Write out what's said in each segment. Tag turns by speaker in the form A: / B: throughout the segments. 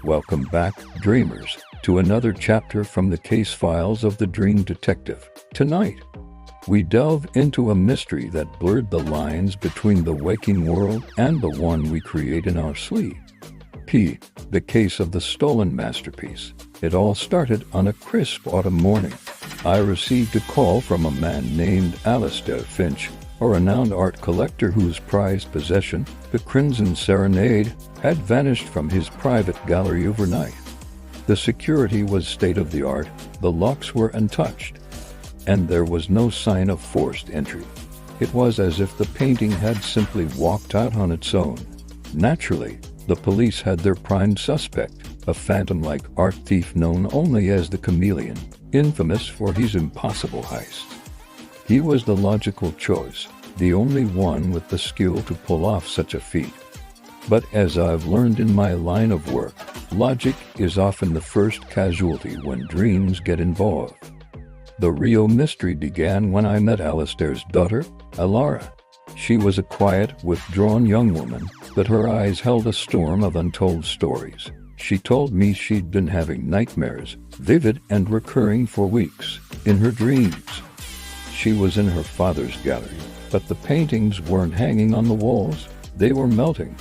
A: Welcome back, dreamers, to another chapter from the case files of the Dream Detective. Tonight, we delve into a mystery that blurred the lines between the waking world and the one we create in our sleep. The case of the stolen masterpiece. It all started on a crisp autumn morning. I received a call from a man named Alastair Finch, a renowned art collector whose prized possession, the Crimson Serenade, had vanished from his private gallery overnight. The security was state-of-the-art, the locks were untouched, and there was no sign of forced entry. It was as if the painting had simply walked out on its own. Naturally, the police had their prime suspect, a phantom-like art thief known only as the Chameleon, infamous for his impossible heists. He was the logical choice, the only one with the skill to pull off such a feat. But as I've learned in my line of work, logic is often the first casualty when dreams get involved. The real mystery began when I met Alastair's daughter, Alara. She was a quiet, withdrawn young woman, but her eyes held a storm of untold stories. She told me she'd been having nightmares, vivid and recurring for weeks, in her dreams. She was in her father's gallery, but the paintings weren't hanging on the walls, they were melting,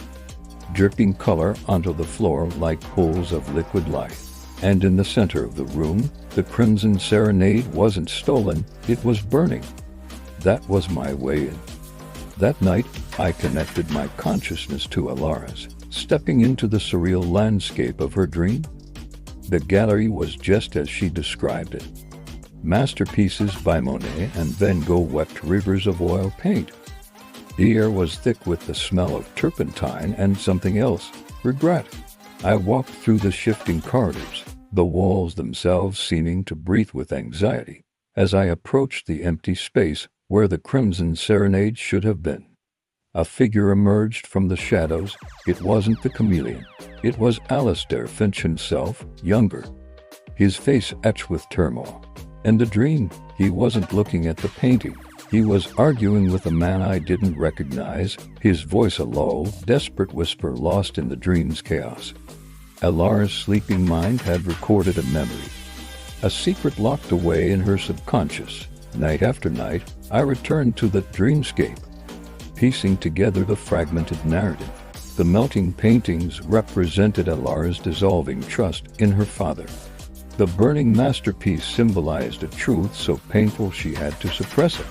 A: dripping color onto the floor like pools of liquid light. And in the center of the room, the Crimson Serenade wasn't stolen, it was burning. That was my way in. That night, I connected my consciousness to Alara's, stepping into the surreal landscape of her dream. The gallery was just as she described it. Masterpieces by Monet and Van Gogh wept rivers of oil paint. The air was thick with the smell of turpentine and something else, regret. I walked through the shifting corridors, the walls themselves seeming to breathe with anxiety, as I approached the empty space where the Crimson Serenade should have been. A figure emerged from the shadows. It wasn't the Chameleon. It was Alastair Finch himself, younger, his face etched with turmoil. In the dream, he wasn't looking at the painting. He was arguing with a man I didn't recognize, his voice a low, desperate whisper lost in the dream's chaos. Alara's sleeping mind had recorded a memory, a secret locked away in her subconscious. Night after night, I returned to the dreamscape, piecing together the fragmented narrative. The melting paintings represented Alara's dissolving trust in her father. The burning masterpiece symbolized a truth so painful she had to suppress it.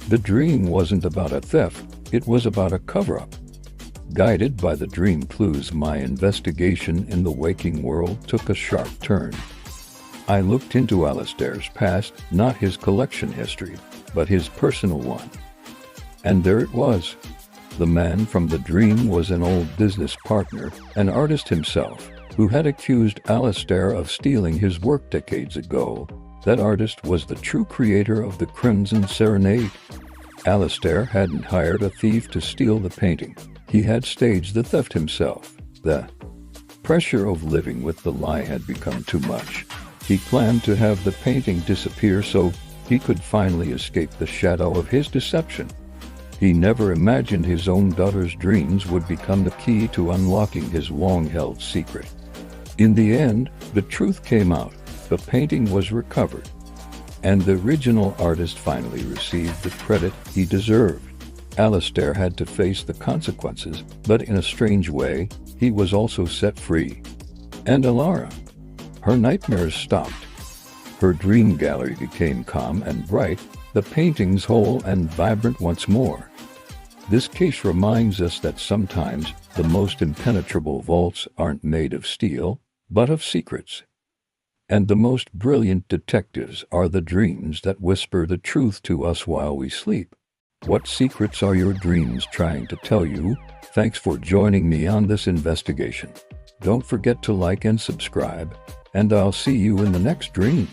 A: The dream wasn't about a theft, it was about a cover-up. Guided by the dream clues, my investigation in the waking world took a sharp turn. I looked into Alastair's past, not his collection history, but his personal one. And there it was. The man from the dream was an old business partner, an artist himself, who had accused Alastair of stealing his work decades ago. That artist was the true creator of the Crimson Serenade. Alastair hadn't hired a thief to steal the painting. He had staged the theft himself. The pressure of living with the lie had become too much. He planned to have the painting disappear so he could finally escape the shadow of his deception. He never imagined his own daughter's dreams would become the key to unlocking his long-held secret. In the end, the truth came out. The painting was recovered, and the original artist finally received the credit he deserved. Alastair had to face the consequences, but in a strange way, he was also set free. And Alara, her nightmares stopped. Her dream gallery became calm and bright, the paintings whole and vibrant once more. This case reminds us that sometimes the most impenetrable vaults aren't made of steel, but of secrets. And the most brilliant detectives are the dreams that whisper the truth to us while we sleep. What secrets are your dreams trying to tell you? Thanks for joining me on this investigation. Don't forget to like and subscribe, and I'll see you in the next dream.